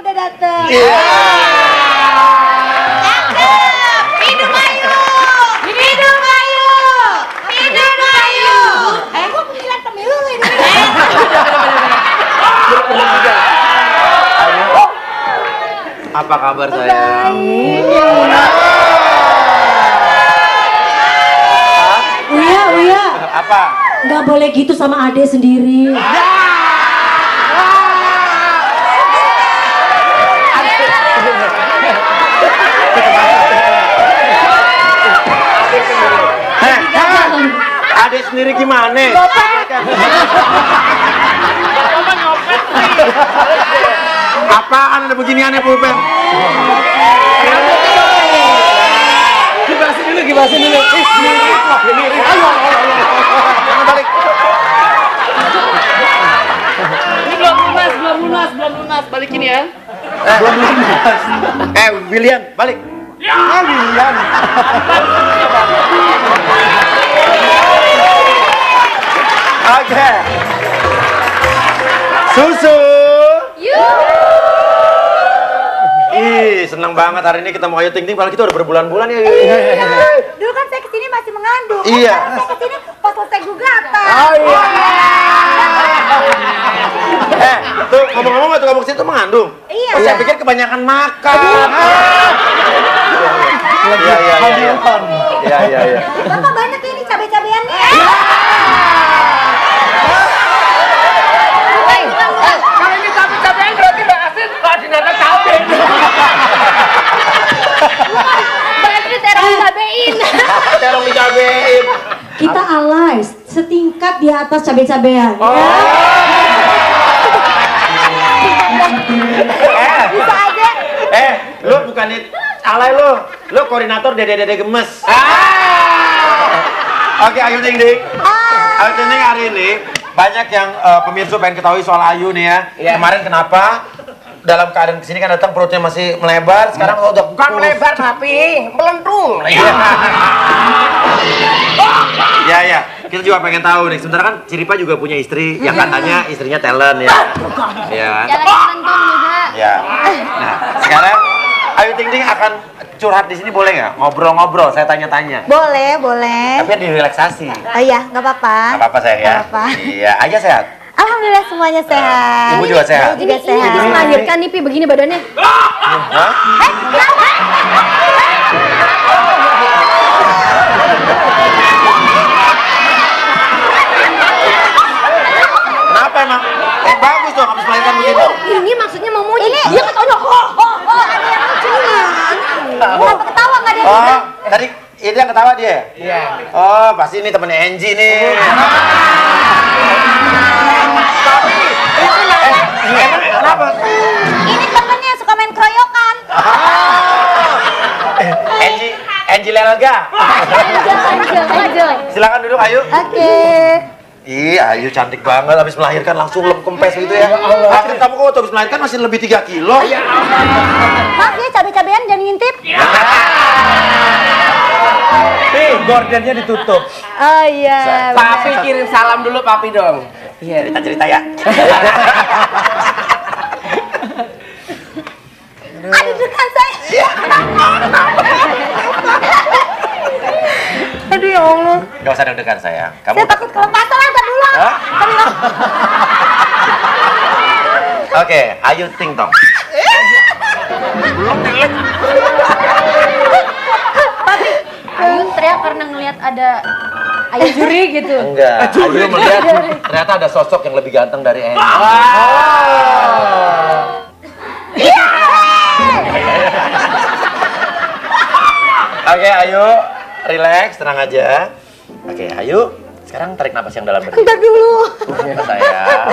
udah dateng. Hidup Ayu! Hidup Ayu! Hidup Ayu! Gua pemilihan pemilu lu ini. Apa kabar sayang? Uya. Apa? Nggak boleh gitu sama ade sendiri. Ade sendiri gimana? Apaan ada beginiannya pulpen? Gibasin dulu. Ayo. Balik. Ini belum lunas. Balikin ya. William, balik. William. Oke. Susu. Ih, senang banget hari ini kita mau Ayu Ting Ting, padahal kita udah berbulan-bulan ya. Dulu kan saya kesini masih mengandung. Iya. Sekarang saya kesini pas selesai gugatan. Oh iya. Tuh ngomong-ngomong waktu kamu kesini tuh mengandung? Iya. Saya pikir kebanyakan makan. Iya. Bapak banyak ini cabai-cabean nih. Kalau ini cabai-cabean berarti Mbak Asin Mbak Dinata cabai. Mbak Astrid terong cabein. Terong dicabein. Kita alay, setingkat di atas cabai-cabean. Bisa aja. Lu bukannya alay lu koordinator dede-dede gemes. Oke, Ayu Ting Ting. Ayu Ting Ting hari ini banyak yang pemirsa pengen ketahui soal Ayu nih ya. Kemarin kenapa dalam keadaan kesini kan datang perutnya masih melebar, sekarang udah Bukan melebar tapi melentung. Iya. Kita juga pengen tahu nih. Sementara kan Ciripa juga punya istri yang katanya istrinya talent ya. Iya. Jangan melentung juga. Ya. Nah, sekarang Ayu Ting Ting akan curhat di sini boleh nggak? Ngobrol-ngobrol, saya tanya-tanya. Boleh. Tapi direlaksasi. Oh iya, nggak apa-apa. Nggak apa-apa sayang ya. Nggak apa-apa. Iya, aja sehat. Alhamdulillah semuanya sehat. Ibu juga sehat. Ibu juga sehat. Ini melahirkan nih Pi, begini badannya. Hah? Kenapa emang? Bagus dong habis melahirkan begitu. Ini maksudnya mau muji. Dia ketanya, ada yang lucu nih. Kenapa ketawa nggak dia? Oh, tadi itu yang ketawa dia? Iya. Oh, pasti ini temennya Angie nih. Kenapa? Ini temennya yang suka main keroyokan. Angie Lelga. Angel. Silakan duduk Ayu. Oke. Iya, Ayu cantik banget habis melahirkan langsung lem kempes gitu ya. Akhirnya kamu kok habis melahirkan masih lebih 3 kilo. Maaf ya, cabai-cabean jangan ngintip. Nih, gordennya ditutup. Oh iya. Papi kirim salam dulu Papi dong. Iya. Cerita ya. Aduh, dekan saya. Aduh ya Allah. Gak usah deg-degan sayang. Kamu Saya takut kelepasan, antar dulu. Hah? Oke, Ayu Ting Tong. Ayu teriak karena ngelihat ada Ayu juri gitu. Enggak, Ayu melihat ternyata ada sosok yang lebih ganteng dari Angie. Oke, Ayu, relax, tenang aja. Oke, Ayu, sekarang tarik napas yang dalam berdiri. Bentar dulu. Sayang.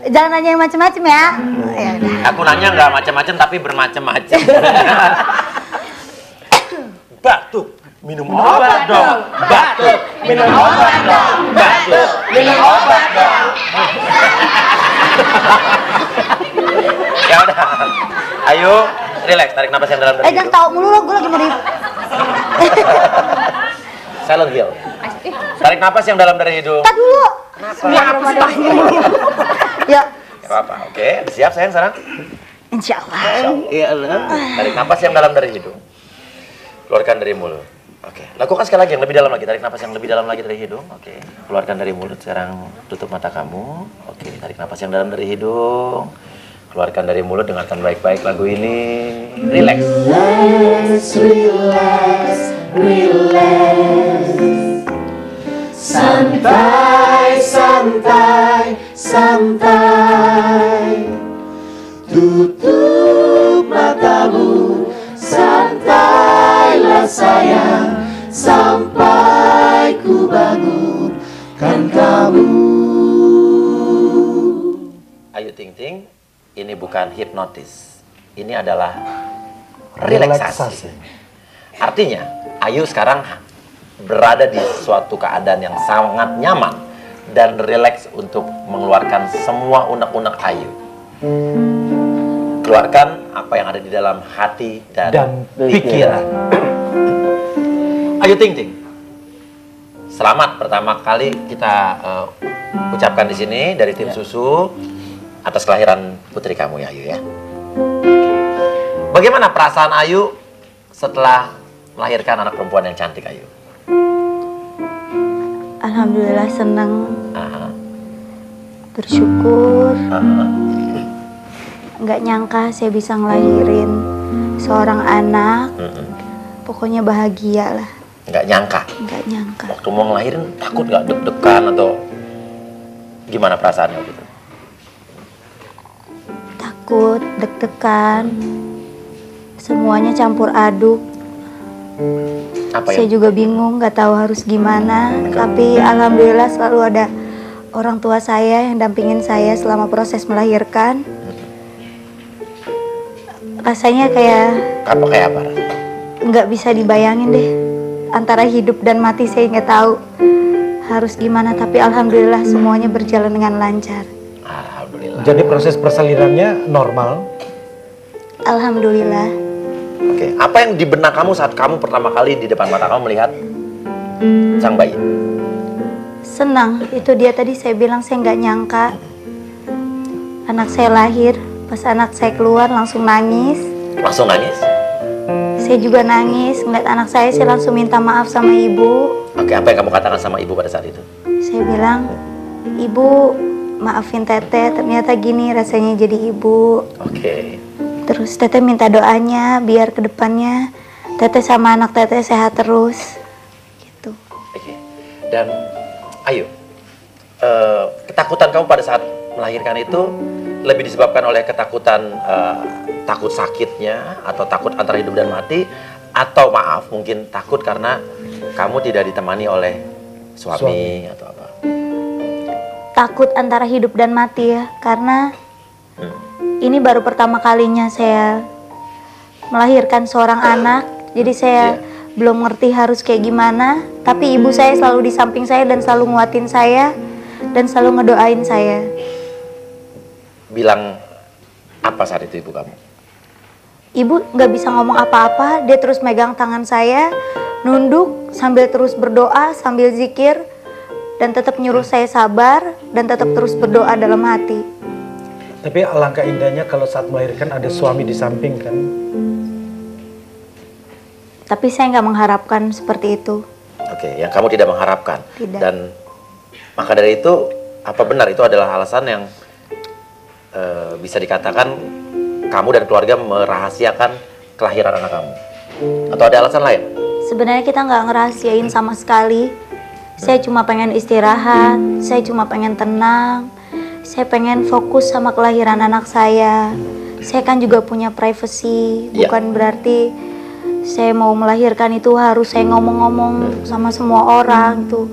Jangan nanya yang macem-macem ya. Ya udah. Aku nanya nggak macam-macam tapi bermacam-macam. Batuk, minum obat dong. Batuk, minum obat dong. Batuk, minum obat dong. Ya udah. Ayo, relax, tarik napas yang dalam dari Jangan tahu mulu lo, gue lagi mau di... Silent Hill. Tarik napas yang dalam dari hidung. Tar dulu. Ya. apa-apa. Oke, siap sayang sekarang? Insya Allah. Iya Allah. Tarik napas yang dalam dari hidung. Keluarkan dari mulut. Oke, lakukan sekali lagi yang lebih dalam lagi. Tarik napas yang lebih dalam lagi dari hidung. Oke, keluarkan dari mulut. Sekarang tutup mata kamu. Oke, tarik napas yang dalam dari hidung. Keluarkan dari mulut, dengarkan baik-baik lagu ini. Relax. Santai. Tutup matamu, santailah sayang, sampai ku bangunkan kamu. Ayu Ting Ting, ini bukan hipnotis. Ini adalah relaksasi. Artinya, Ayu sekarang berada di suatu keadaan yang sangat nyaman dan rileks untuk mengeluarkan semua unek-unek Ayu. Keluarkan apa yang ada di dalam hati dan pikiran. Ayu Ting Ting, selamat pertama kali kita ucapkan di sini dari tim Susu atas kelahiran putri kamu ya Ayu ya. Bagaimana perasaan Ayu setelah melahirkan anak perempuan yang cantik Ayu? Alhamdulillah senang, Aha. bersyukur. Aha. Nggak nyangka saya bisa ngelahirin seorang anak. Pokoknya bahagia lah. Nggak nyangka. Nggak nyangka. Waktu mau ngelahirin takut nggak, deg-degan atau gimana perasaannya gitu? Takut, deg-degan, semuanya campur aduk. Apa Saya ya? juga bingung, nggak tahu harus gimana. Tapi alhamdulillah selalu ada orang tua saya yang dampingin saya selama proses melahirkan. Rasanya kayak Kayak apa? nggak bisa dibayangin deh. Antara hidup dan mati saya nggak tahu harus gimana. Tapi alhamdulillah semuanya berjalan dengan lancar. Alhamdulillah. Jadi proses persalinan normal. Alhamdulillah. Oke, apa yang di benak kamu saat kamu pertama kali di depan mata kamu melihat sang bayi? Senang, itu dia tadi saya bilang saya nggak nyangka. Anak saya lahir, pas anak saya keluar langsung nangis. Langsung nangis? Saya juga nangis, ngeliat anak saya langsung minta maaf sama ibu. Oke, apa yang kamu katakan sama ibu pada saat itu? Saya bilang, ibu maafin Teteh, ternyata gini rasanya jadi ibu. Oke. Terus Teteh minta doanya biar kedepannya Teteh sama anak Teteh sehat terus. Gitu. Oke. Dan Ayu, ketakutan kamu pada saat melahirkan itu lebih disebabkan oleh ketakutan takut sakitnya atau takut antara hidup dan mati, atau maaf mungkin takut karena kamu tidak ditemani oleh suami atau apa? Takut antara hidup dan mati ya, karena ini baru pertama kalinya saya melahirkan seorang anak. Jadi saya belum ngerti harus kayak gimana, tapi ibu saya selalu di samping saya dan selalu nguatin saya dan selalu ngedoain saya. Bilang apa saat itu ibu kamu? Ibu nggak bisa ngomong apa-apa, dia terus megang tangan saya, nunduk sambil terus berdoa, sambil zikir, dan tetap nyuruh saya sabar dan tetap terus berdoa dalam hati. Tapi alangkah indahnya kalau saat melahirkan ada suami di samping kan. Tapi saya nggak mengharapkan seperti itu. Oke, yang kamu tidak mengharapkan. Tidak. Dan maka dari itu, apa benar itu adalah alasan yang bisa dikatakan kamu dan keluarga merahasiakan kelahiran anak kamu? Atau ada alasan lain? Sebenarnya kita nggak ngerahasiain sama sekali. Saya cuma pengen istirahat, saya cuma pengen tenang, saya pengen fokus sama kelahiran anak saya. Saya kan juga punya privacy, bukan berarti saya mau melahirkan itu harus saya ngomong-ngomong sama semua orang gitu.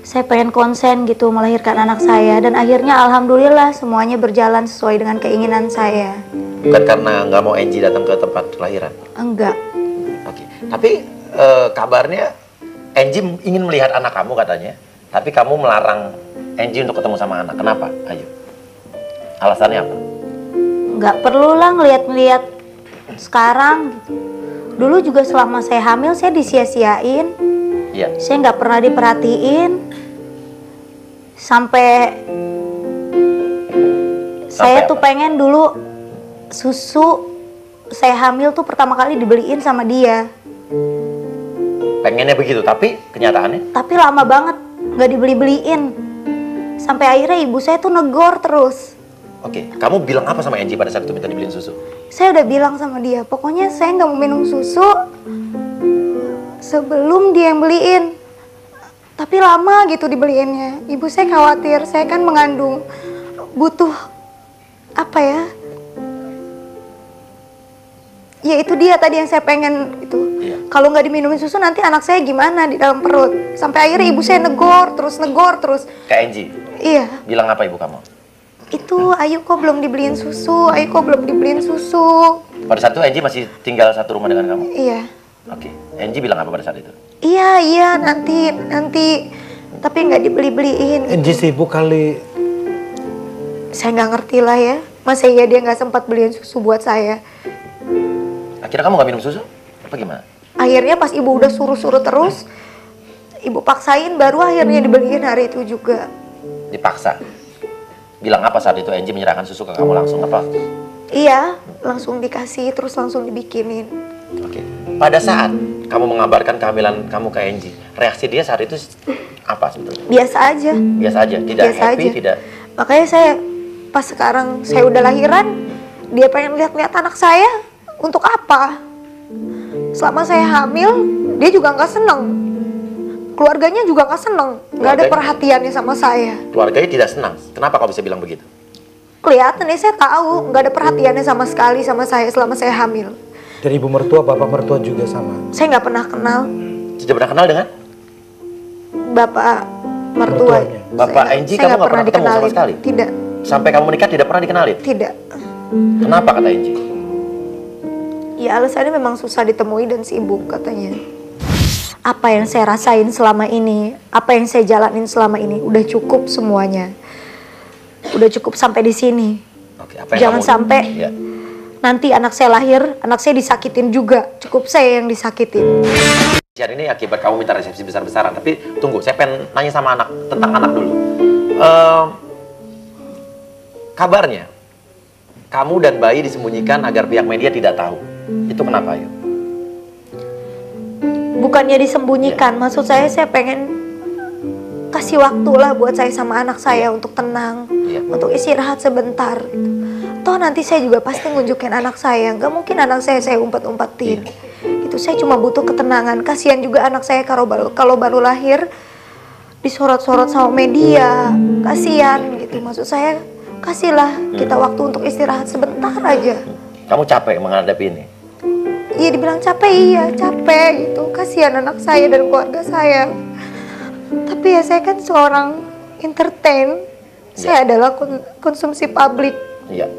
Saya pengen konsen gitu melahirkan anak saya, dan akhirnya alhamdulillah semuanya berjalan sesuai dengan keinginan saya. Bukan karena nggak mau Angie datang ke tempat kelahiran? Enggak. Oke, tapi kabarnya Angie ingin melihat anak kamu katanya, tapi kamu melarang Angie untuk ketemu sama anak. Kenapa, Ayu? Alasannya apa? Nggak perlu lah ngeliat-ngeliat sekarang. Dulu juga selama saya hamil saya disia-siain. Iya. Saya nggak pernah diperhatiin. Saya tuh apa? pengen dulu susu saya hamil tuh pertama kali dibeliin sama dia. Pengennya begitu, tapi kenyataannya? Tapi lama banget nggak dibeli-beliin. Sampai akhirnya ibu saya tuh negor terus. Oke, kamu bilang apa sama Angie pada saat itu minta dibeliin susu? Saya udah bilang sama dia, pokoknya saya nggak mau minum susu sebelum dia yang beliin. Tapi lama gitu dibeliinnya. Ibu saya khawatir, saya kan mengandung, butuh apa ya? Ya itu dia tadi yang saya pengen itu. Iya. Kalau nggak diminumin susu nanti anak saya gimana di dalam perut. Sampai akhirnya ibu saya negor terus. Ke Angie? Iya. Bilang apa ibu kamu? Itu Ayu kok belum dibeliin susu, Ayu kok belum dibeliin susu. Pada saat itu Angie masih tinggal satu rumah dengan kamu? Iya. Oke, Angie bilang apa pada saat itu? Iya, nanti. Tapi nggak dibeli-beliin. Angie sibuk kali. Saya nggak ngerti lah ya. Masa iya dia nggak sempat beliin susu buat saya. Akhirnya kamu nggak minum susu? Apa gimana? Akhirnya pas ibu udah suruh-suruh terus, ibu paksain baru akhirnya dibeliin hari itu juga. Dipaksa? Bilang apa saat itu Angie menyerahkan susu ke kamu langsung apa? Iya, langsung dikasih terus langsung dibikinin. Oke. Pada saat kamu mengabarkan kehamilan kamu ke Angie, reaksi dia saat itu apa sebetulnya? Biasa aja. Biasa aja, tidak Biasa happy, aja. tidak. Makanya saya pas sekarang saya udah lahiran, dia pengen lihat-lihat anak saya. Untuk apa? Selama saya hamil, dia juga nggak seneng. Keluarganya juga nggak seneng. Nggak ada Keluarganya? perhatiannya sama saya. Keluarganya tidak senang. Kenapa kau bisa bilang begitu? Kelihatan ya, saya tahu nggak ada perhatiannya sama sekali sama saya selama saya hamil. Dari ibu mertua, bapak mertua juga sama. Saya nggak pernah kenal Tidak pernah kenal dengan? bapak mertua. Mertuanya. Bapak Angie kamu nggak pernah ketemu sama dikenalin. sekali? Tidak, Sampai kamu menikah tidak pernah dikenalin? tidak. Kenapa kata Angie? Ya alasannya memang susah ditemui dan sibuk katanya. Apa yang saya rasain selama ini, apa yang saya jalanin selama ini, udah cukup semuanya. Udah cukup sampai di sini. Oke, apa yang Jangan kamu- sampai Ya. nanti anak saya lahir, anak saya disakitin juga. Cukup saya yang disakitin. Kejadian ini akibat kamu minta resepsi besar-besaran. Tapi tunggu, saya pengen nanya sama anak tentang anak dulu. Kabarnya kamu dan bayi disembunyikan agar pihak media tidak tahu. Itu kenapa, Ayu? Bukannya disembunyikan, maksud saya pengen kasih waktu lah buat saya sama anak saya untuk tenang, Iya. untuk istirahat sebentar. Gitu. Toh nanti saya juga pasti ngunjukin anak saya, nggak mungkin anak saya umpet-umpetin. Gitu, saya cuma butuh ketenangan. Kasihan juga anak saya kalau baru lahir disorot-sorot sama media, kasihan gitu. Maksud saya kasihlah kita waktu untuk istirahat sebentar aja. Kamu capek menghadapi ini? Iya dibilang capek, iya capek gitu. Kasihan anak saya dan keluarga saya. Tapi ya saya kan seorang entertain. Saya adalah konsumsi publik. Iya.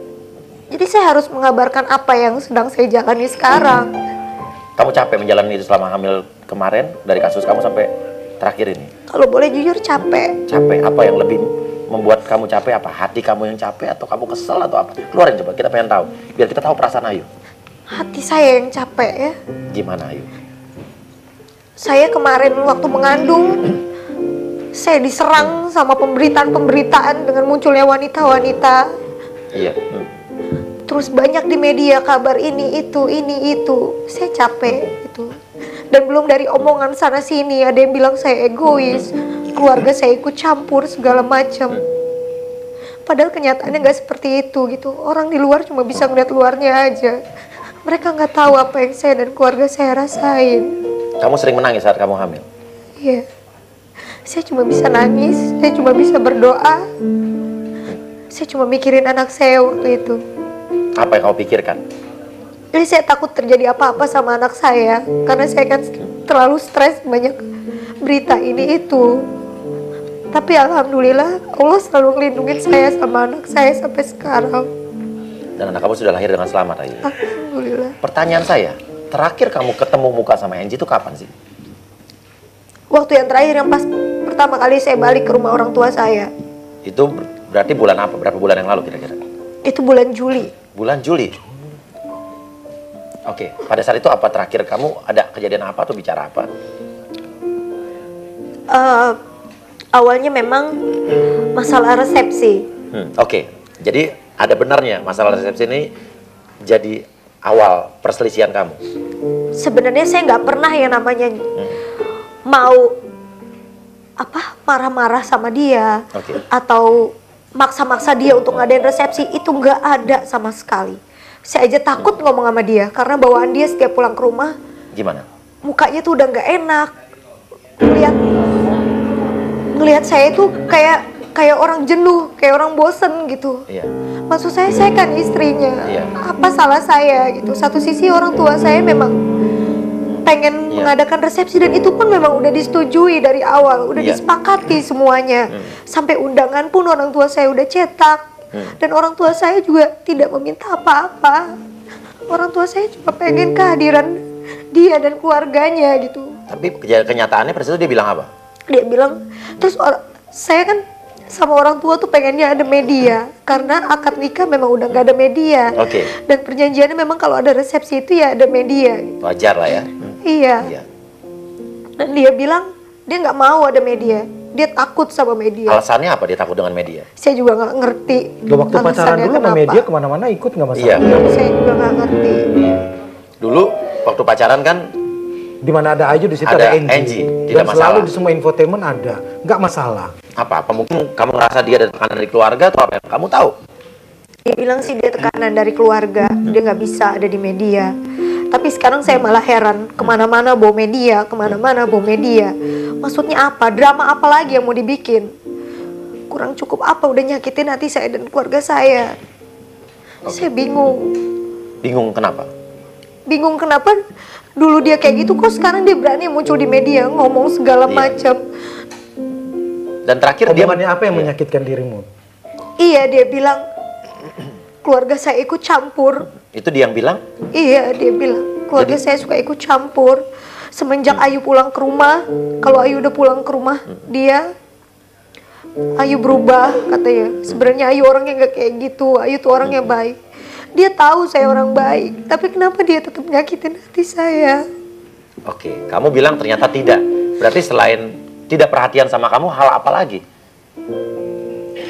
Jadi saya harus mengabarkan apa yang sedang saya jalani sekarang. Kamu capek menjalani itu selama hamil kemarin dari kasus kamu sampai terakhir ini? Kalau boleh jujur capek. Capek apa yang lebih membuat kamu capek? Apa hati kamu yang capek atau kamu kesel atau apa? Keluarin coba, kita pengen tahu. Biar kita tahu perasaan Ayu. Hati saya yang capek ya. Gimana Ayu? Saya kemarin waktu mengandung, saya diserang sama pemberitaan-pemberitaan dengan munculnya wanita-wanita. Iya. Terus banyak di media kabar ini itu. Saya capek gitu. Dan belum dari omongan sana sini ada yang bilang saya egois, keluarga saya ikut campur segala macam. Padahal kenyataannya nggak seperti itu gitu. Orang di luar cuma bisa ngeliat luarnya aja. Mereka nggak tahu apa yang saya dan keluarga saya rasain. Kamu sering menangis saat kamu hamil? Iya. Saya cuma bisa nangis, saya cuma bisa berdoa. Saya cuma mikirin anak saya waktu itu. Apa yang kamu pikirkan? Jadi saya takut terjadi apa-apa sama anak saya. Karena saya kan terlalu stres banyak berita ini itu. Tapi alhamdulillah Allah selalu ngelindungin saya sama anak saya sampai sekarang. Dan anak kamu sudah lahir dengan selamat Ayu. Alhamdulillah. Pertanyaan saya, terakhir kamu ketemu muka sama Angie itu kapan sih? Waktu yang terakhir yang pas pertama kali saya balik ke rumah orang tua saya. Itu berarti bulan apa? Berapa bulan yang lalu kira-kira? Itu bulan Juli. Bulan Juli. Oke, pada saat itu apa terakhir kamu ada kejadian apa atau bicara apa? Awalnya memang masalah resepsi. Oke, jadi ada benarnya masalah resepsi ini jadi awal perselisihan kamu? Sebenarnya saya nggak pernah yang namanya mau marah-marah sama dia atau maksa-maksa dia untuk ngadain resepsi, itu nggak ada sama sekali. Saya aja takut ngomong sama dia karena bawaan dia setiap pulang ke rumah. Gimana? Mukanya tuh udah nggak enak. Ngelihat saya tuh kayak orang jenuh, kayak orang bosen gitu. Iya. Maksud saya kan istrinya. Iya. Apa salah saya gitu? Satu sisi orang tua saya memang pengen mengadakan resepsi dan itu pun memang udah disetujui dari awal, udah disepakati semuanya. Sampai undangan pun orang tua saya udah cetak. Dan orang tua saya juga tidak meminta apa-apa. Orang tua saya cuma pengen kehadiran dia dan keluarganya gitu. Tapi kenyataannya pada saat itu dia bilang apa? Dia bilang, terus saya kan sama orang tua tuh pengennya ada media. Karena akad nikah memang udah gak ada media. Dan perjanjiannya memang kalau ada resepsi itu ya ada media. Wajar lah ya. Iya. Dan dia bilang, dia gak mau ada media. Dia takut sama media. Alasannya apa dia takut dengan media? Saya juga nggak ngerti. Waktu pacaran dulu sama media kemana-mana ikut nggak masalah? Iya. Saya juga nggak ngerti. Dulu waktu pacaran kan di mana ada Ayu di situ ada Angie. Tidak Dan masalah. selalu di semua infotainment ada, nggak masalah. Apa mungkin kamu ngerasa dia ada tekanan dari keluarga atau apa yang kamu tahu? Dia bilang sih dia tekanan dari keluarga, dia nggak bisa ada di media. Tapi sekarang saya malah heran, kemana-mana bawa media, kemana-mana bawa media. Maksudnya apa? Drama apa lagi yang mau dibikin? Kurang cukup apa? Udah nyakitin hati saya dan keluarga saya. Saya bingung. Bingung kenapa? Bingung kenapa dulu dia kayak gitu, kok sekarang dia berani muncul di media, ngomong segala macam. Dan terakhir omongannya apa yang menyakitkan dirimu? Iya, dia bilang keluarga saya ikut campur. Itu dia yang bilang? Iya, dia bilang keluarga saya suka ikut campur. Semenjak Ayu pulang ke rumah, kalau Ayu udah pulang ke rumah Ayu berubah katanya. Sebenarnya Ayu orangnya nggak kayak gitu. Ayu tuh orangnya baik. Dia tahu saya orang baik, tapi kenapa dia tetap nyakitin hati saya? Oke, kamu bilang ternyata tidak. Berarti selain tidak perhatian sama kamu, hal apa lagi?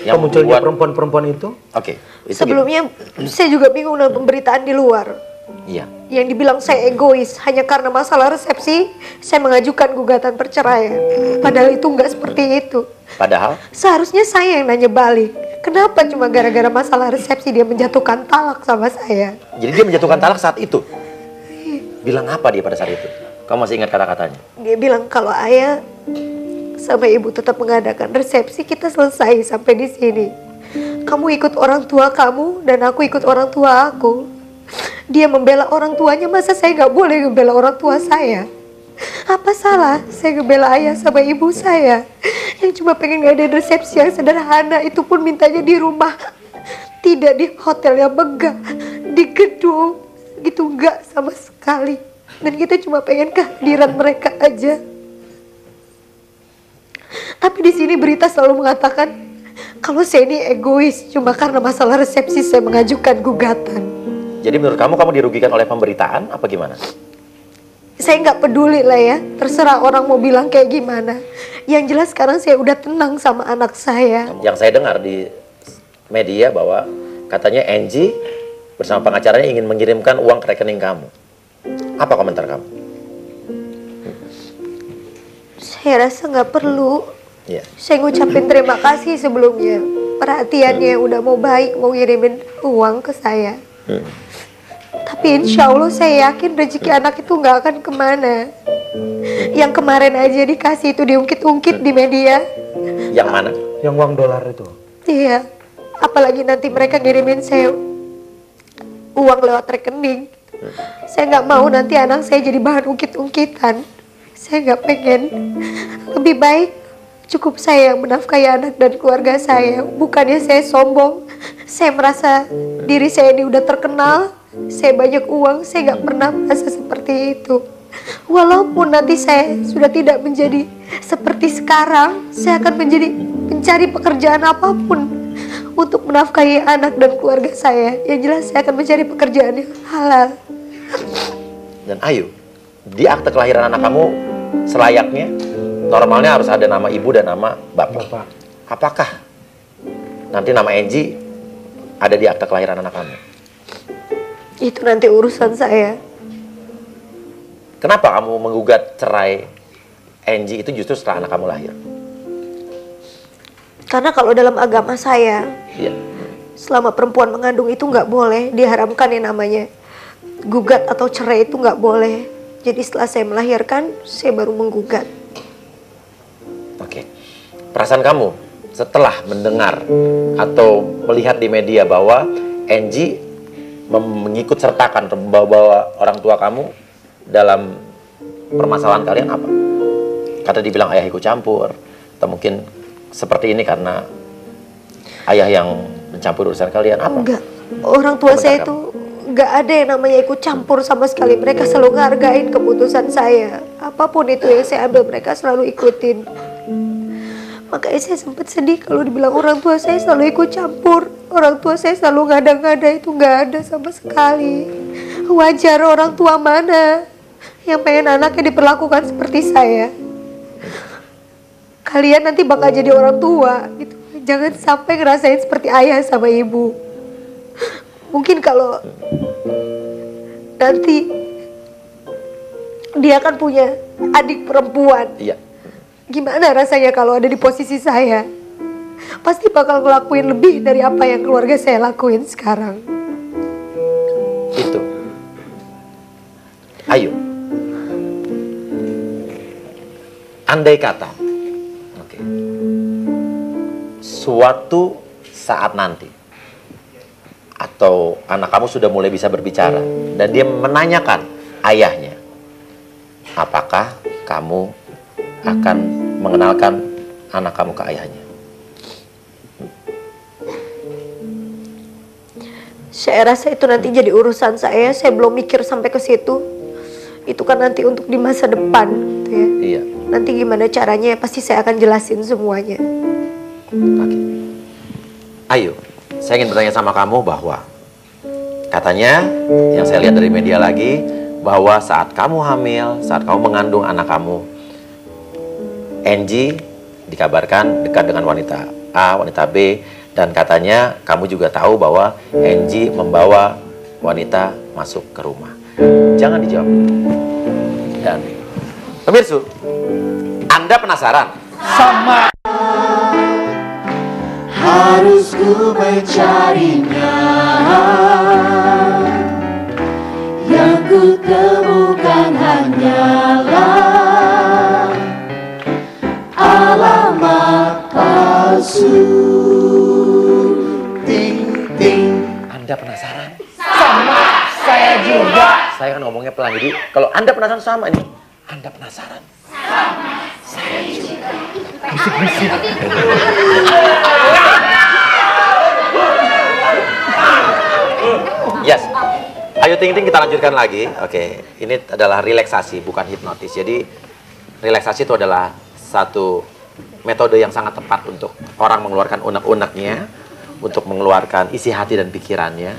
Yang munculnya perempuan-perempuan itu? Oke. Sebelumnya saya juga bingung dengan pemberitaan di luar. Iya. Yang dibilang saya egois hanya karena masalah resepsi, saya mengajukan gugatan perceraian. Padahal itu nggak seperti itu. Padahal? Seharusnya saya yang nanya balik. Kenapa cuma gara-gara masalah resepsi dia menjatuhkan talak sama saya? Jadi dia menjatuhkan talak saat itu? Bilang apa dia pada saat itu? Kamu masih ingat kata-katanya? Dia bilang kalau ayah sama ibu tetap mengadakan resepsi, kita selesai sampai di sini. Kamu ikut orang tua kamu dan aku ikut orang tua aku. Dia membela orang tuanya, masa saya nggak boleh membela orang tua saya? Apa salah saya ngebela ayah sama ibu saya yang cuma pengen ngadain resepsi yang sederhana, itu pun mintanya di rumah, tidak di hotel yang megah, di gedung gitu, nggak sama sekali. Dan kita cuma pengen kehadiran mereka aja. Tapi di sini berita selalu mengatakan kalau saya ini egois cuma karena masalah resepsi saya mengajukan gugatan. Jadi menurut kamu dirugikan oleh pemberitaan apa gimana? Saya nggak peduli lah ya, terserah orang mau bilang kayak gimana. Yang jelas sekarang saya udah tenang sama anak saya. Yang saya dengar di media bahwa katanya Angie bersama pengacaranya ingin mengirimkan uang ke rekening kamu. Apa komentar kamu? Saya rasa nggak perlu. Iya. Saya ngucapin terima kasih sebelumnya. Perhatiannya udah mau baik, mau ngirimin uang ke saya. Tapi insya Allah saya yakin rezeki anak itu nggak akan kemana. Yang kemarin aja dikasih itu diungkit-ungkit di media. Yang mana? Yang uang dolar itu? Iya. Apalagi nanti mereka ngirimin saya uang lewat rekening. Saya nggak mau nanti anak saya jadi bahan ungkit-ungkitan. Saya nggak pengen. Lebih baik cukup saya yang menafkahi anak dan keluarga saya. Bukannya saya sombong. Saya merasa diri saya ini udah terkenal. Saya banyak uang. Saya nggak pernah merasa seperti itu. Walaupun nanti saya sudah tidak menjadi seperti sekarang, saya akan mencari pekerjaan apapun untuk menafkahi anak dan keluarga saya. Yang jelas saya akan mencari pekerjaan yang halal. Dan Ayu, di akte kelahiran anak kamu selayaknya normalnya harus ada nama ibu dan nama bapak. Apakah nanti nama Angie ada di akta kelahiran anak kamu? Itu nanti urusan saya. Kenapa kamu menggugat cerai Angie itu justru setelah anak kamu lahir? Karena kalau dalam agama saya, Iya. selama perempuan mengandung itu nggak boleh, diharamkan yang namanya gugat atau cerai itu nggak boleh. Jadi setelah saya melahirkan, saya baru menggugat. Oke. Perasaan kamu setelah mendengar atau melihat di media bahwa Angie mengikut sertakan atau membawa orang tua kamu dalam permasalahan kalian apa? Kata dibilang ayah ikut campur, atau mungkin seperti ini karena ayah yang mencampur urusan kalian apa? Enggak, orang tua Komentar saya kamu. itu nggak ada yang namanya ikut campur sama sekali. Mereka selalu ngehargain keputusan saya. Apapun itu yang saya ambil, mereka selalu ikutin. Makanya saya sempat sedih kalau dibilang orang tua saya selalu ikut campur. Orang tua saya selalu ngada-ngada, itu nggak ada sama sekali. Wajar orang tua mana yang pengen anaknya diperlakukan seperti saya. Kalian nanti bakal jadi orang tua gitu. Jangan sampai ngerasain seperti ayah sama ibu. Mungkin kalau nanti dia akan punya adik perempuan. Iya. Gimana rasanya kalau ada di posisi saya? Pasti bakal ngelakuin lebih dari apa yang keluarga saya lakuin sekarang. Itu. Ayo. Andai kata, oke, suatu saat nanti, atau anak kamu sudah mulai bisa berbicara, dan dia menanyakan ayahnya, apakah kamu akan mengenalkan anak kamu ke ayahnya? Saya rasa itu nanti jadi urusan saya belum mikir sampai ke situ. Itu kan nanti untuk di masa depan gitu ya. Iya. Nanti gimana caranya pasti saya akan jelasin semuanya. Oke. Ayo, saya ingin bertanya sama kamu bahwa katanya yang saya lihat dari media lagi bahwa saat kamu hamil, saat kamu mengandung anak kamu, Angie dikabarkan dekat dengan wanita A, wanita B, dan katanya kamu juga tahu bahwa Angie membawa wanita masuk ke rumah. Jangan dijawab. Dan pemirsa, Anda penasaran? Harus ku mencarinya, yang ku temukan hanyalah alamat palsu. Ting ting. Anda penasaran? Sama, saya juga. Saya kan ngomongnya pelan, jadi kalau Anda penasaran sama ini, Anda penasaran? Sama, saya juga. Bisik-bisik. Yes. Ayo Ting Ting, kita lanjutkan lagi. Oke, ini adalah relaksasi, bukan hipnotis. Jadi relaksasi itu adalah satu metode yang sangat tepat untuk orang mengeluarkan unek-uneknya, untuk mengeluarkan isi hati dan pikirannya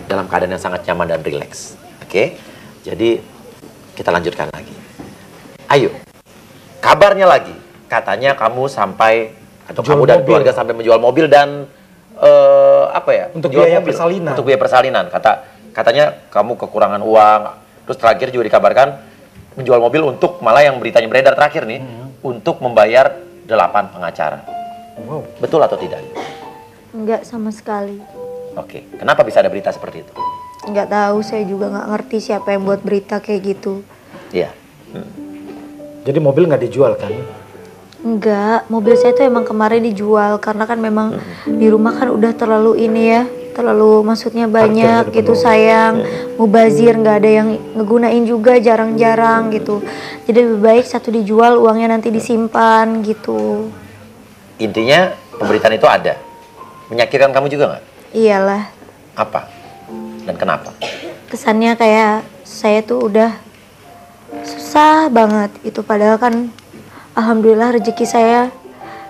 dalam keadaan yang sangat nyaman dan rileks. Oke, jadi kita lanjutkan lagi. Ayo, kabarnya lagi, katanya kamu sampai atau Jual kamu dan mobil. keluarga sampai menjual mobil dan apa ya? Untuk menjual biaya mobil. persalinan. Untuk biaya persalinan. Katanya kamu kekurangan uang. Terus terakhir juga dikabarkan menjual mobil untuk malah yang beritanya beredar terakhir nih untuk membayar 8 pengacara. Wow. Betul atau tidak? Enggak sama sekali. Oke, kenapa bisa ada berita seperti itu? Nggak tahu, saya juga nggak ngerti siapa yang buat berita kayak gitu. Iya. Jadi mobil nggak dijual kan? Enggak, mobil saya tuh emang kemarin dijual karena kan memang di rumah kan udah terlalu ini ya, terlalu maksudnya banyak Parkir gitu penuh. sayang, mubazir, nggak ada yang ngegunain juga, jarang-jarang gitu. Jadi lebih baik satu dijual, uangnya nanti disimpan gitu. Intinya pemberitaan itu ada. Menyakitkan kamu juga nggak? Iyalah, Apa? Dan kenapa? kesannya kayak saya tuh udah susah banget itu, padahal kan alhamdulillah rezeki saya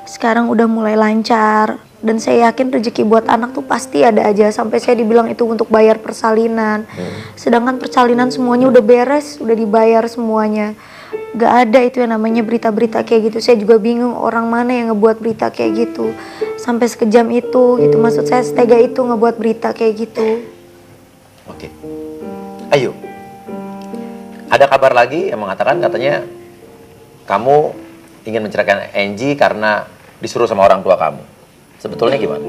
sekarang udah mulai lancar. Dan saya yakin rezeki buat anak tuh pasti ada aja. Sampai saya dibilang itu untuk bayar persalinan. Sedangkan persalinan semuanya udah beres, udah dibayar semuanya. Gak ada itu yang namanya berita-berita kayak gitu. Saya juga bingung orang mana yang ngebuat berita kayak gitu. sampai sekejam itu gitu. Maksud saya setega itu ngebuat berita kayak gitu. Oke. Ayo. Ada kabar lagi yang mengatakan katanya kamu ingin menceraikan Angie karena disuruh sama orang tua kamu. Sebetulnya gimana?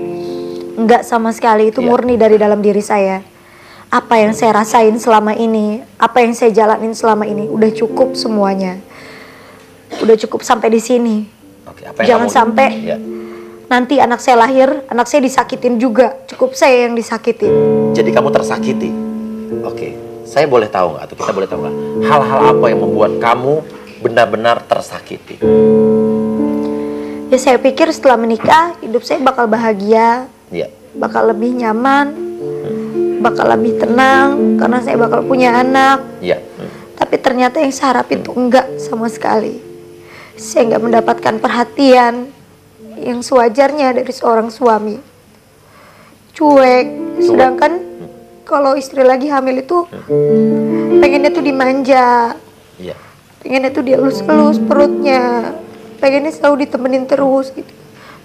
Enggak sama sekali, itu murni dari dalam diri saya. Apa yang saya rasain selama ini, apa yang saya jalanin selama ini, udah cukup semuanya. Udah cukup sampai di sini. Oke, apa yang Jangan kamu- sampai Ya. nanti anak saya lahir, anak saya disakitin juga. Cukup saya yang disakitin. Jadi kamu tersakiti. Oke, saya boleh tahu nggak? Atau kita boleh tahu nggak? Hal-hal apa yang membuat kamu benar-benar tersakiti? Ya saya pikir setelah menikah, hidup saya bakal bahagia, Ya. bakal lebih nyaman, bakal lebih tenang, karena saya bakal punya anak. Ya. Tapi ternyata yang saya harap itu enggak sama sekali. Saya enggak mendapatkan perhatian yang sewajarnya dari seorang suami. Cuek. Sedangkan kalau istri lagi hamil itu pengennya tuh dimanja, Iya. pengennya tuh dielus-elus perutnya, pengennya selalu ditemenin terus gitu.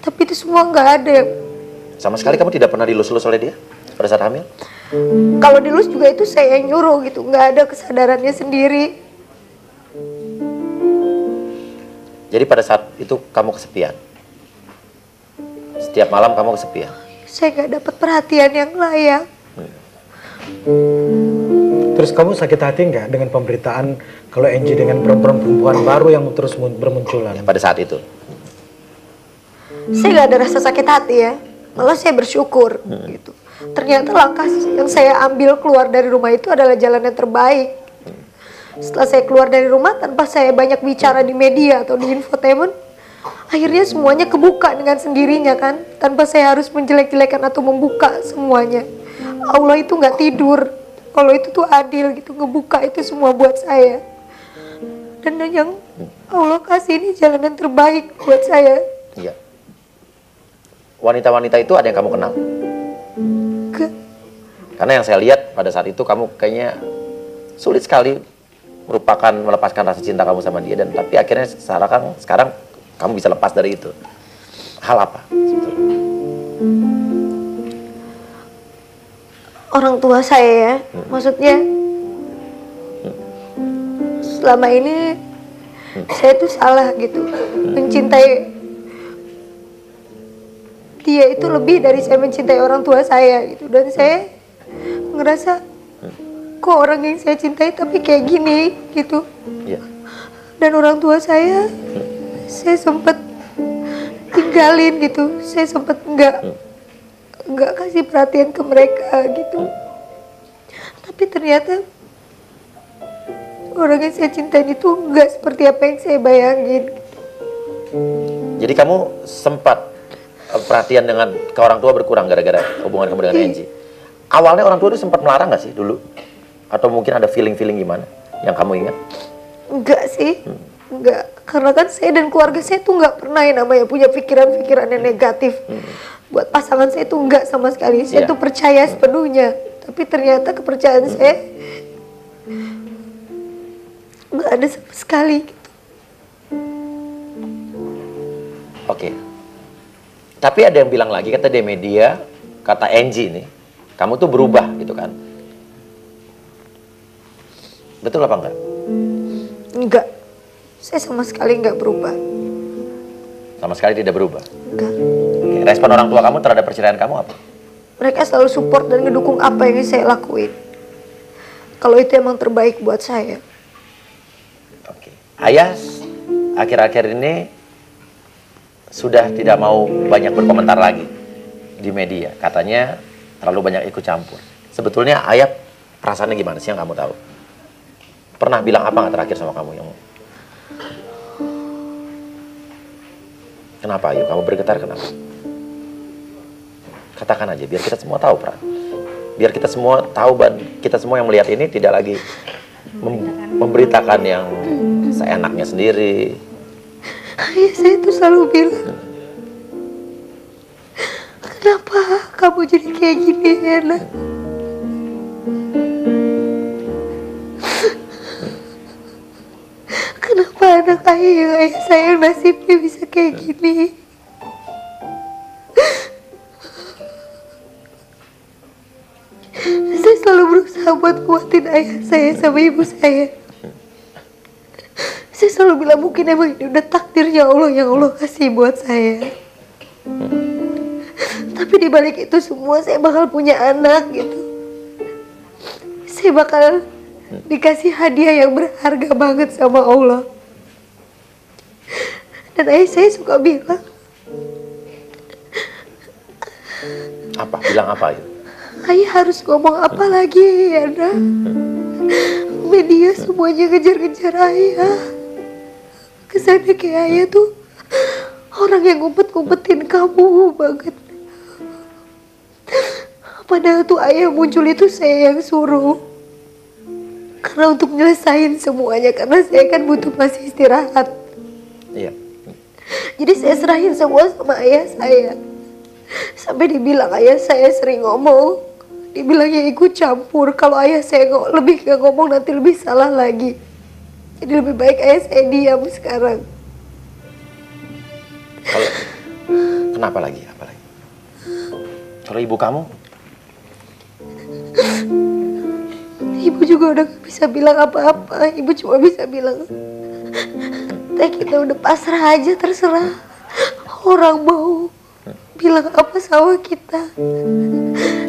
Tapi itu semua nggak ada. Sama sekali kamu tidak pernah dilus-lus oleh dia pada saat hamil? Kalau dilus juga itu saya yang nyuruh gitu, nggak ada kesadarannya sendiri. Jadi pada saat itu kamu kesepian? Setiap malam kamu kesepian? Saya nggak dapat perhatian yang layak. Terus kamu sakit hati nggak dengan pemberitaan kalau Angie dengan perempuan baru yang terus bermunculan? Pada saat itu? Saya nggak ada rasa sakit hati ya, malah saya bersyukur gitu. Ternyata langkah yang saya ambil keluar dari rumah itu adalah jalan yang terbaik. Setelah saya keluar dari rumah tanpa saya banyak bicara di media atau di infotainment, akhirnya semuanya kebuka dengan sendirinya kan, tanpa saya harus menjelek-jelekan atau membuka semuanya. Allah itu nggak tidur, Allah itu tuh adil gitu, ngebuka itu semua buat saya. Dan yang Allah kasih ini jalan yang terbaik buat saya. Iya. Wanita-wanita itu ada yang kamu kenal? Karena yang saya lihat pada saat itu kamu kayaknya sulit sekali melepaskan rasa cinta kamu sama dia, dan tapi akhirnya sekarang kamu bisa lepas dari itu. Hal apa? Orang tua saya ya, maksudnya selama ini saya tuh salah gitu, mencintai dia itu lebih dari saya mencintai orang tua saya gitu. Dan saya ngerasa kok orang yang saya cintai tapi kayak gini gitu. Iya. Dan orang tua saya sempat tinggalin gitu, saya sempat nggak kasih perhatian ke mereka gitu. Tapi ternyata orang yang saya cintai itu nggak seperti apa yang saya bayangin. Jadi kamu sempat perhatian dengan ke orang tua berkurang gara-gara hubungan kamu dengan Angie. Awalnya orang tua itu sempat melarang nggak sih dulu? Atau mungkin ada feeling-feeling gimana yang kamu ingat? Enggak sih, enggak. Karena kan saya dan keluarga saya tuh nggak pernah yang namanya punya pikiran-pikiran yang negatif. Buat pasangan saya tuh enggak sama sekali. Saya tuh percaya sepenuhnya. Tapi ternyata kepercayaan saya nggak ada sama sekali. Oke. Tapi ada yang bilang lagi, kata di media, kata Angie nih, kamu tuh berubah gitu kan? Betul apa enggak? Enggak. Saya sama sekali nggak berubah. Sama sekali tidak berubah. Enggak. Oke. Respon orang tua kamu terhadap perceraian kamu apa? Mereka selalu support dan ngedukung apa yang saya lakuin. Kalau itu emang terbaik buat saya. Oke. Ayah akhir-akhir ini sudah tidak mau banyak berkomentar lagi di media. Katanya terlalu banyak ikut campur. Sebetulnya ayah perasaannya gimana sih yang kamu tahu? Pernah bilang apa nggak terakhir sama kamu yang? Kenapa ayo kamu bergetar, kenapa? Katakan aja biar kita semua tahu, Pran. Biar kita semua tahu, dan kita semua yang melihat ini tidak lagi memberitakan yang seenaknya sendiri. Ayah saya tuh selalu bilang, kenapa kamu jadi kayak gini, Ena? Kenapa anak ayah yang ayah sayang nasibnya bisa kayak gini? ngerepotin ayah saya sama ibu saya. Saya selalu bilang mungkin emang ini udah takdirnya Allah yang Allah kasih buat saya. Tapi dibalik itu semua saya bakal punya anak gitu. Saya bakal dikasih hadiah yang berharga banget sama Allah. Dan ayah saya suka bilang. Apa? Bilang apa itu? Ayah harus ngomong apa lagi ya, Nak? Media semuanya ngejar-ngejar ayah. Kesannya kayak ayah tuh orang yang ngumpet-ngumpetin kamu banget. Padahal tuh ayah muncul itu saya yang suruh. Karena untuk nyelesain semuanya, karena saya kan butuh masih istirahat. Iya. Jadi saya serahin semua sama ayah saya. Sampai dibilang ayah saya sering ngomong. Dibilangnya ikut campur. Kalau ayah saya lebih ke ngomong nanti lebih salah lagi. Jadi lebih baik ayah saya diam sekarang. Kalau kenapa lagi? Apa lagi? Kalau ibu kamu? Ibu juga udah gak bisa bilang apa-apa. Ibu cuma bisa bilang, teh kita udah pasrah aja, terserah orang mau bilang apa sama kita.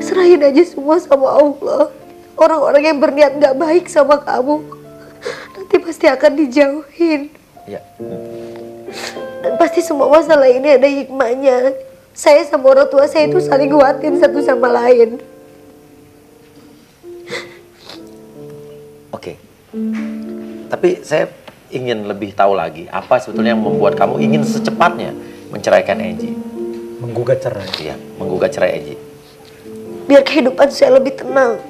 Serahin aja semua sama Allah. Orang-orang yang berniat gak baik sama kamu nanti pasti akan dijauhin. Iya. Dan pasti semua masalah ini ada hikmahnya. Saya sama orang tua saya itu saling nguatin satu sama lain. Oke. Tapi saya ingin lebih tahu lagi apa sebetulnya yang membuat kamu ingin secepatnya menceraikan Angie. Menggugat cerai. Iya, menggugat cerai Angie. Biar kehidupan saya lebih tenang.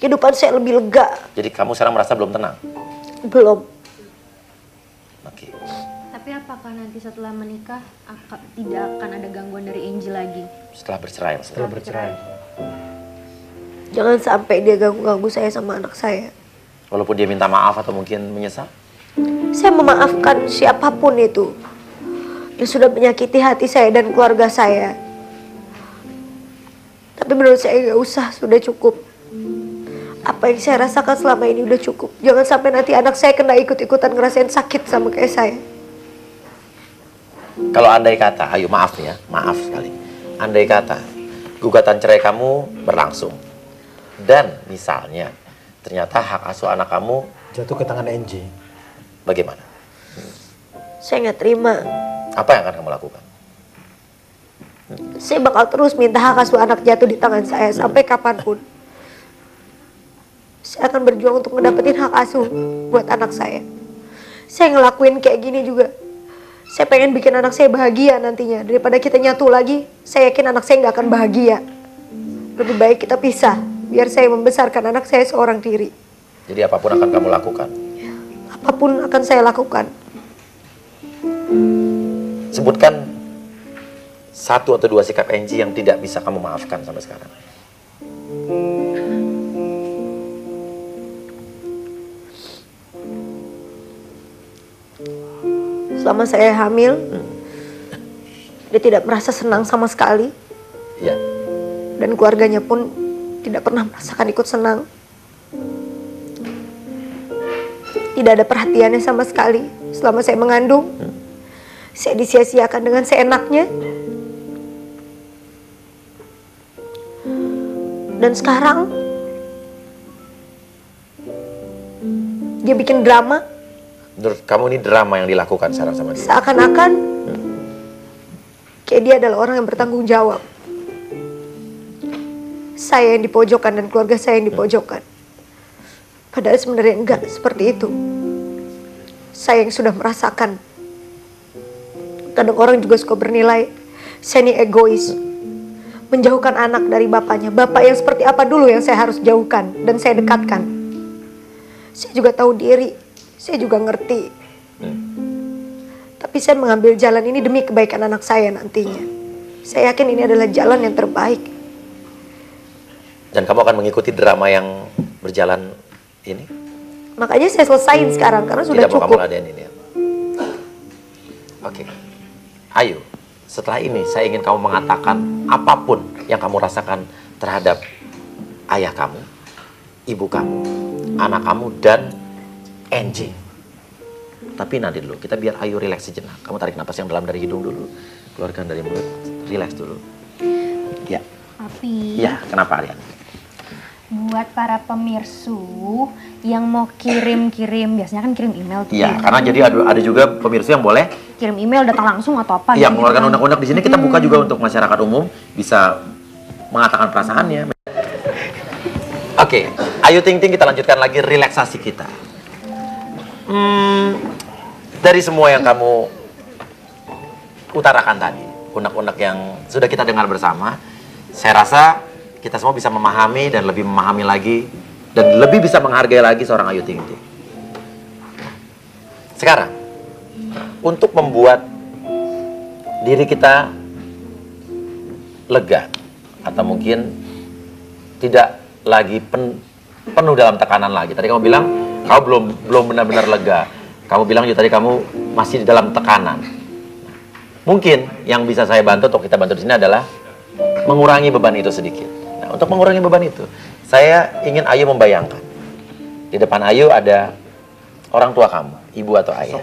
Kehidupan saya lebih lega. Jadi kamu sekarang merasa belum tenang? Belum. Oke. Tapi apakah nanti setelah menikah tidak akan ada gangguan dari Angie lagi? Setelah bercerai maksudnya? Setelah bercerai. Jangan sampai dia ganggu-ganggu saya sama anak saya. Walaupun dia minta maaf atau mungkin menyesal? Saya memaafkan siapapun itu yang sudah menyakiti hati saya dan keluarga saya. Tapi menurut saya gak usah, sudah cukup. Apa yang saya rasakan selama ini udah cukup. Jangan sampai nanti anak saya kena ikut-ikutan ngerasain sakit sama kayak saya. Kalau andai kata, ayo maaf nih ya, maaf sekali. Andai kata gugatan cerai kamu berlangsung dan misalnya ternyata hak asuh anak kamu Jatuh ke tangan Angie. bagaimana? Saya nggak terima. Apa yang akan kamu lakukan? Saya bakal terus minta hak asuh anak jatuh di tangan saya sampai kapanpun. Saya akan berjuang untuk ngedapetin hak asuh buat anak saya. Saya ngelakuin kayak gini juga. Saya pengen bikin anak saya bahagia nantinya. Daripada kita nyatu lagi, saya yakin anak saya nggak akan bahagia. Lebih baik kita pisah, biar saya membesarkan anak saya seorang diri. Jadi apapun akan kamu lakukan? Apapun akan saya lakukan. Sebutkan satu atau dua sikap Angie yang tidak bisa kamu maafkan sampai sekarang. Selama saya hamil, dia tidak merasa senang sama sekali. Ya. Dan keluarganya pun tidak pernah merasakan ikut senang. Tidak ada perhatiannya sama sekali. Selama saya mengandung, saya disia-siakan dengan seenaknya. Dan sekarang, dia bikin drama. Menurut kamu ini drama yang dilakukan sekarang sama dia? Seakan-akan kayak dia adalah orang yang bertanggung jawab. Saya yang dipojokkan dan keluarga saya yang dipojokkan. Padahal sebenarnya enggak seperti itu. Saya yang sudah merasakan. Kadang orang juga suka bernilai saya ini egois, menjauhkan anak dari bapaknya. Bapak yang seperti apa dulu yang saya harus jauhkan dan saya dekatkan. Saya juga tahu diri. Saya juga ngerti. Tapi saya mengambil jalan ini demi kebaikan anak saya nantinya. Saya yakin ini adalah jalan yang terbaik. Dan kamu akan mengikuti drama yang berjalan ini? Makanya saya selesain sekarang karena sudah Tidak mau cukup. kamu ladenin ini ya? Oke. Ayo, setelah ini saya ingin kamu mengatakan apapun yang kamu rasakan terhadap ayah kamu. ibu kamu, anak kamu, dan Angie. Tapi nanti dulu, kita biar Ayu rileks sejenak. Kamu tarik napas yang dalam dari hidung dulu, keluarkan dari mulut, rileks dulu. Ya. Papi. Ya, kenapa Aryan? Buat para pemirsu yang mau kirim-kirim, biasanya kan kirim email tuh. Iya, karena jadi ada juga pemirsa yang boleh Kirim email datang langsung atau apa iya, gitu. mengeluarkan undang-undang. Di sini kita buka juga untuk masyarakat umum bisa mengatakan perasaannya. Oke, Ayu Ting Ting, kita lanjutkan lagi relaksasi kita. Dari semua yang kamu utarakan tadi, unek-unek yang sudah kita dengar bersama, saya rasa kita semua bisa memahami dan lebih memahami lagi dan lebih bisa menghargai lagi seorang Ayu Ting Ting. Sekarang, untuk membuat diri kita lega atau mungkin tidak lagi penuh dalam tekanan lagi. Tadi kamu bilang kamu belum benar-benar lega. Kamu bilang juga tadi kamu masih di dalam tekanan. Mungkin yang bisa saya bantu atau kita bantu di sini adalah mengurangi beban itu sedikit. Nah, untuk mengurangi beban itu, saya ingin Ayu membayangkan di depan Ayu ada orang tua kamu, ibu atau ayah.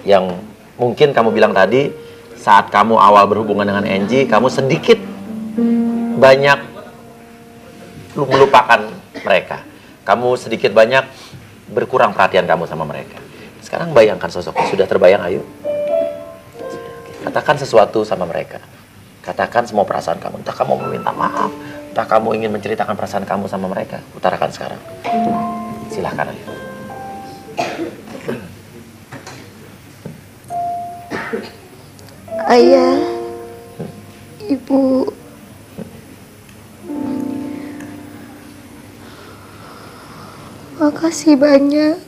Yang mungkin kamu bilang tadi saat kamu awal berhubungan dengan Angie, kamu sedikit banyak melupakan mereka. Kamu sedikit banyak berkurang perhatian kamu sama mereka. Sekarang bayangkan sosoknya. Sudah terbayang, Ayu? Katakan sesuatu sama mereka. Katakan semua perasaan kamu. Entah kamu meminta maaf, entah kamu ingin menceritakan perasaan kamu sama mereka. Utarakan sekarang. Silahkan, Ayu. Ayah, Ibu, makasih banyak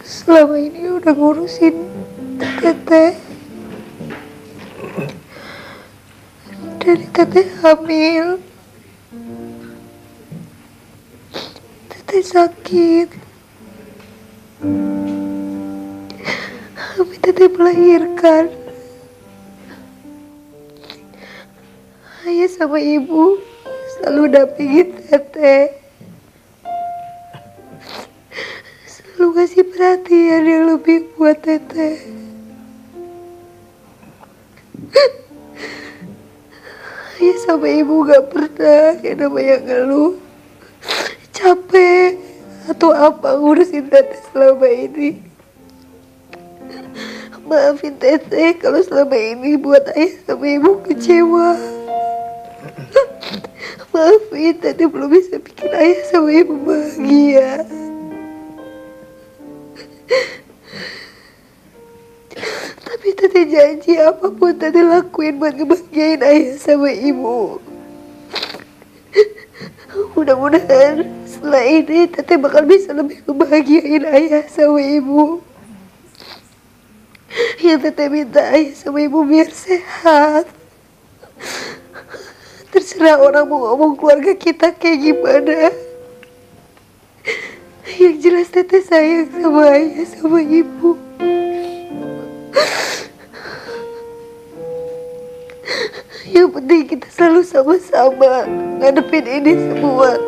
selama ini udah ngurusin Teteh. Dari Teteh hamil, Teteh sakit, sampai Teteh melahirkan. Ayah sama Ibu selalu dampingin Teteh, selalu kasih perhatian yang lebih buat Teteh. Ayah sama Ibu gak pernah yang namanya ngeluh, capek atau apa ngurusin Teteh selama ini. Maafin Teteh kalau selama ini buat Ayah sama Ibu kecewa. Maafin, Teteh belum bisa bikin Ayah sama Ibu bahagia. Tapi Teteh janji apapun Teteh lakuin buat ngebahagiain Ayah sama Ibu. Mudah-mudahan setelah ini Teteh bakal bisa lebih ngebahagiain Ayah sama Ibu. Yang Teteh minta Ayah sama Ibu biar sehat. Terserah orang mau ngomong keluarga kita kayak gimana. Yang jelas Teteh sayang sama Ayah sama Ibu. Yang penting kita selalu sama-sama ngadepin ini semua.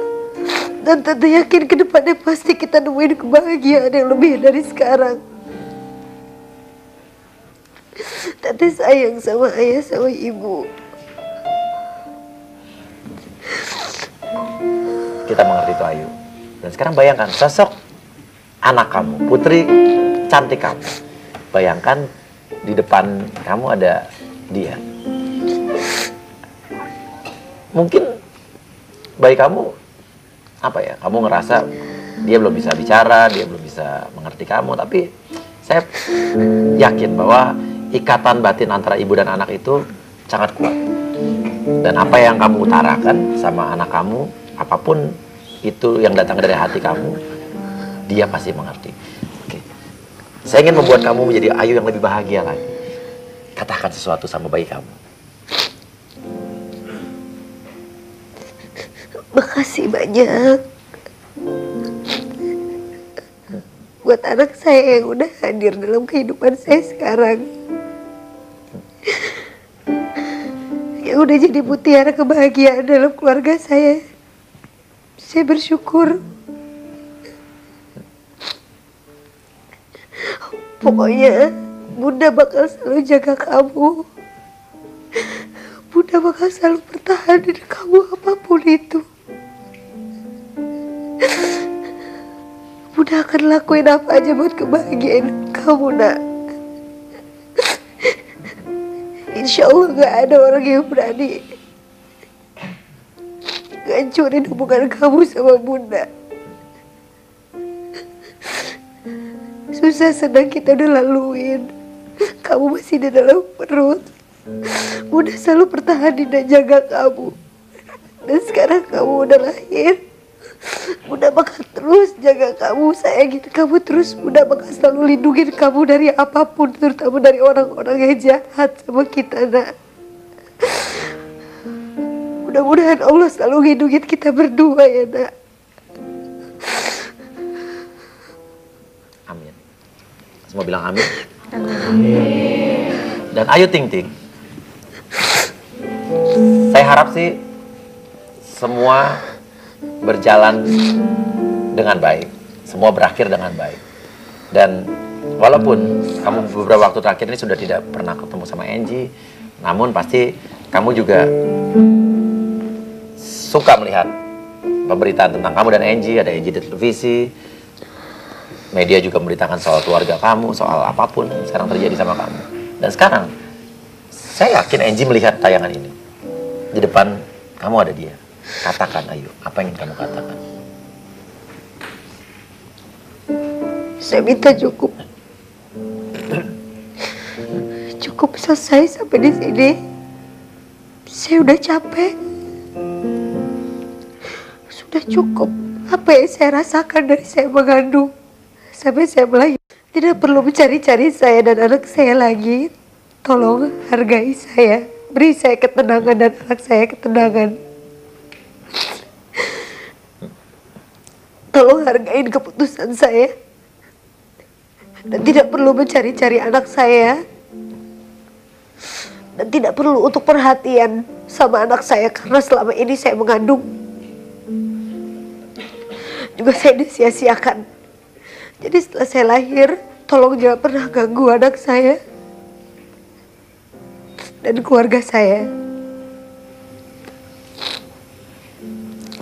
Dan Teteh yakin ke depannya pasti kita nemuin kebahagiaan yang lebih dari sekarang. Teteh sayang sama Ayah sama Ibu. Kita mengerti itu, Ayu. Dan sekarang bayangkan sosok anak kamu, putri cantik kamu. Bayangkan di depan kamu ada dia. Mungkin bayi kamu apa ya? Kamu ngerasa dia belum bisa bicara, dia belum bisa mengerti kamu, tapi saya yakin bahwa ikatan batin antara ibu dan anak itu sangat kuat. Dan apa yang kamu utarakan sama anak kamu, apapun itu yang datang dari hati kamu, dia pasti mengerti. Oke. Saya ingin membuat kamu menjadi Ayu yang lebih bahagia lagi. Katakan sesuatu sama bayi kamu. Makasih banyak buat anak saya yang udah hadir dalam kehidupan saya sekarang, yang udah jadi mutiara kebahagiaan dalam keluarga saya. Saya bersyukur. Pokoknya Bunda bakal selalu jaga kamu. Bunda bakal selalu pertahanin kamu apapun itu. Bunda akan lakuin apa aja buat kebahagiaan kamu, nak. Insya Allah gak ada orang yang berani ngancurin hubungan kamu sama Bunda. Susah senang kita udah laluin. Kamu masih di dalam perut. Bunda selalu pertahanin dan jaga kamu. Dan sekarang kamu udah lahir. Bunda bakal terus jaga kamu, sayangin kamu terus. Bunda bakal selalu lindungin kamu dari apapun, terutama dari orang-orang yang jahat sama kita, nak. Mudah-mudahan Allah selalu lindungin kita berdua ya, nak. Amin. Semua bilang amin. Amin. Dan ayo Ting Ting. Saya harap sih semua berjalan dengan baik. Semua berakhir dengan baik. Dan walaupun kamu beberapa waktu terakhir ini sudah tidak pernah ketemu sama Angie, namun pasti kamu juga suka melihat pemberitaan tentang kamu dan Angie. Ada Angie di televisi. Media juga memberitakan soal keluarga kamu, soal apapun yang sekarang terjadi sama kamu. Dan sekarang, saya yakin Angie melihat tayangan ini. Di depan kamu ada dia. Katakan, ayo, apa yang ingin kamu katakan? Saya minta cukup. Cukup selesai sampai di sini. Saya udah capek. Sudah cukup apa yang saya rasakan dari saya mengandung sampai saya melahirkan. Tidak perlu mencari-cari saya dan anak saya lagi. Tolong hargai saya. Beri saya ketenangan dan anak saya ketenangan. Tolong hargain keputusan saya. Dan tidak perlu mencari-cari anak saya. Dan tidak perlu untuk perhatian sama anak saya. Karena selama ini saya mengandung. Juga saya disia-siakan. Jadi setelah saya lahir, tolong jangan pernah ganggu anak saya. Dan keluarga saya.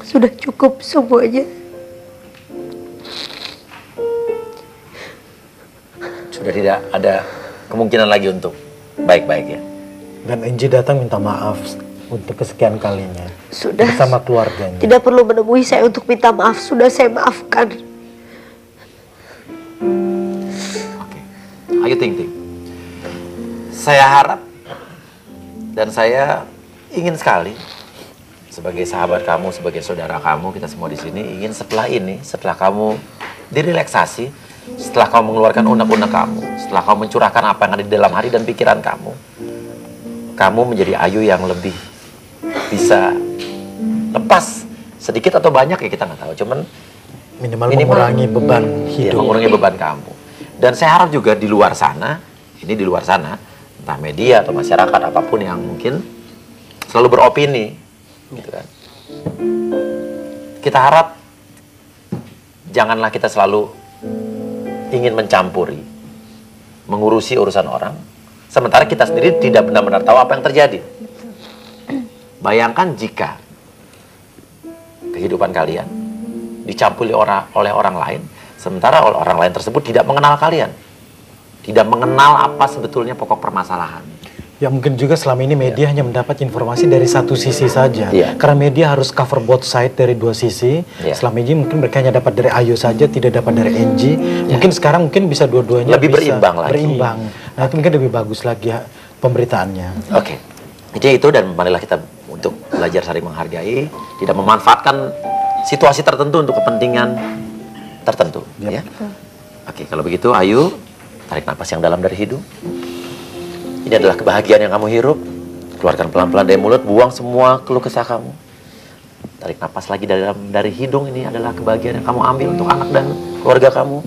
Sudah cukup semuanya. Sudah tidak ada kemungkinan lagi untuk baik-baik ya. Dan Angie datang minta maaf untuk kesekian kalinya. Sudah. Bersama keluarganya. Tidak perlu menemui saya untuk minta maaf. Sudah saya maafkan. Oke. Ayo Ting Ting. Saya harap dan saya ingin sekali sebagai sahabat kamu, sebagai saudara kamu, kita semua di sini ingin setelah ini, setelah kamu direlaksasi, setelah kamu mengeluarkan unek-unek kamu, setelah kamu mencurahkan apa yang ada di dalam hati dan pikiran kamu menjadi Ayu yang lebih bisa lepas sedikit atau banyak ya kita nggak tahu, cuman minimal mengurangi beban hidup. Ya, mengurangi beban kamu. Dan saya harap juga di luar sana, entah media atau masyarakat apapun yang mungkin selalu beropini, gitu kan. Kita harap janganlah kita selalu ingin mencampuri, mengurusi urusan orang, sementara kita sendiri tidak benar-benar tahu apa yang terjadi. Bayangkan jika kehidupan kalian dicampuri oleh orang lain, sementara orang lain tersebut tidak mengenal kalian, tidak mengenal apa sebetulnya pokok permasalahan. Ya mungkin juga selama ini media hanya mendapat informasi dari satu sisi saja. Karena media harus cover both side dari dua sisi. Selama ini mungkin mereka hanya dapat dari Ayu saja, tidak dapat dari Angie. Mungkin sekarang mungkin bisa dua-duanya lebih berimbang lagi. Nah itu mungkin lebih bagus lagi ya, pemberitaannya. Oke. Jadi itu, dan marilah kita untuk belajar saling menghargai, tidak memanfaatkan situasi tertentu untuk kepentingan tertentu. Ya. Oke, kalau begitu Ayu, tarik napas yang dalam dari hidung. Ini adalah kebahagiaan yang kamu hirup. Keluarkan pelan-pelan dari mulut, buang semua keluh kesah kamu. Tarik napas lagi dari hidung, ini adalah kebahagiaan yang kamu ambil untuk anak dan keluarga kamu.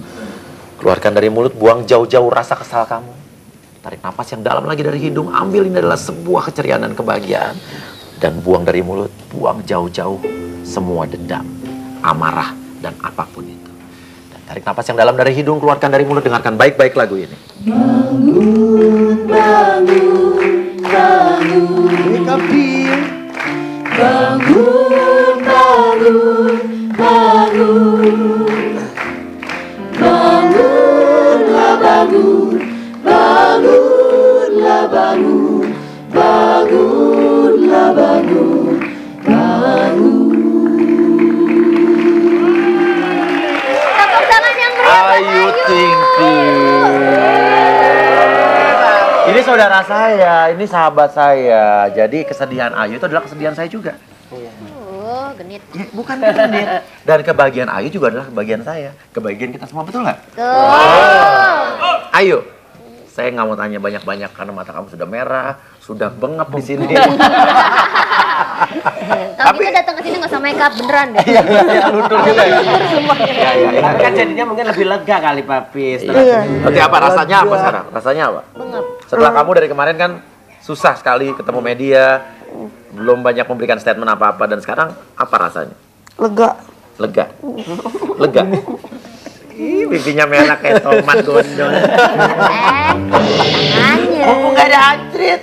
Keluarkan dari mulut, buang jauh-jauh rasa kesal kamu. Tarik napas yang dalam lagi dari hidung, ambil, ini adalah sebuah keceriaan dan kebahagiaan. Dan buang dari mulut, buang jauh-jauh semua dendam, amarah, dan apapun itu. Dan tarik napas yang dalam dari hidung, keluarkan dari mulut, dengarkan baik-baik lagu ini. Bangun, bangun, bangun. Wake up dear. Bangun, bangun, bangun. Bangunlah bangun, bangunlah bangun, bangunlah bangun, bangun. Tepuk tangan yang meriah buat Ayu Ting Ting. Ini saudara saya, ini sahabat saya. Jadi kesedihan Ayu itu adalah kesedihan saya juga. Oh, genit. Ya, bukan genit. Dan kebahagiaan Ayu juga adalah kebahagiaan saya. Kebahagiaan kita semua, betul nggak? Ayo, saya nggak mau tanya banyak-banyak karena mata kamu sudah merah, sudah bengap di sini. Kalau kita datang ke sini nggak sama make up beneran deh. Iya, luntur juga ya. Iya. Tapi kan jadinya mungkin lebih lega kali Papis. Oke, apa rasanya apa sekarang? Rasanya apa? Setelah kamu dari kemarin kan susah sekali ketemu media, belum banyak memberikan statement apa-apa, dan sekarang apa rasanya? Lega. Lega. Lega. Ih, bibinya merah kayak tomat gondol. Tangannya. Oh, nggak ada anjrit.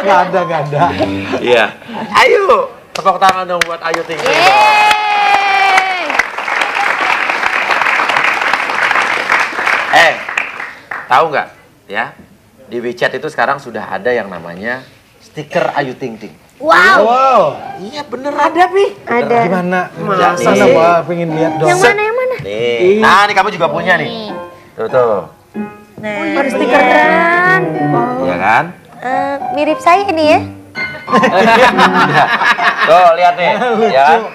Nggak ada. Iya. Ayo, tepuk tangan dong buat Ayu Ting Ting. Tahu nggak? Ya, di WeChat itu sekarang sudah ada yang namanya stiker Ayu Ting Ting. Wow. Iya bener ada, Pi. Ada. Gimana? Masa Sana sih? Wah, pengen lihat dong. Yang mana yang mana? Nih, nah ini kamu juga punya nih. Tuh. Ada stiker keren. Iya kan? Mirip saya ini ya. Tuh, lihat nih. Ya.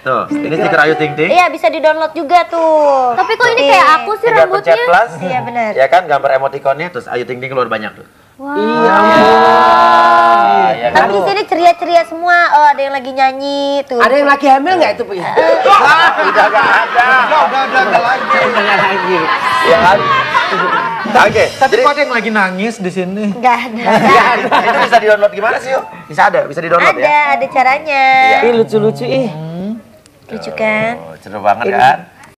Tuh, ini stiker Ayu Ting Ting. Iya, bisa di-download juga tuh. Tapi kok ini kayak aku sih Tinggal pencet rambutnya? plus. Iya, benar. Ya kan, gambar emotikonnya, terus Ayu Ting Ting keluar banyak tuh. Wow. Iya kan? Tapi di sini ceria-ceria semua. Oh, ada yang lagi nyanyi tuh. Ada yang lagi hamil nggak itu, Pi? Udah gak ada. Udah lagi. Udah lagi. Ya kan? Oke, Tapi jadi kok ada yang lagi nangis di sini? Enggak ada. ya, itu bisa di-download gimana sih, yuk? Bisa di-download ya? Ada caranya. Iya. Ih, lucu-lucu ih. Lucu kan? Oh, seru banget kan?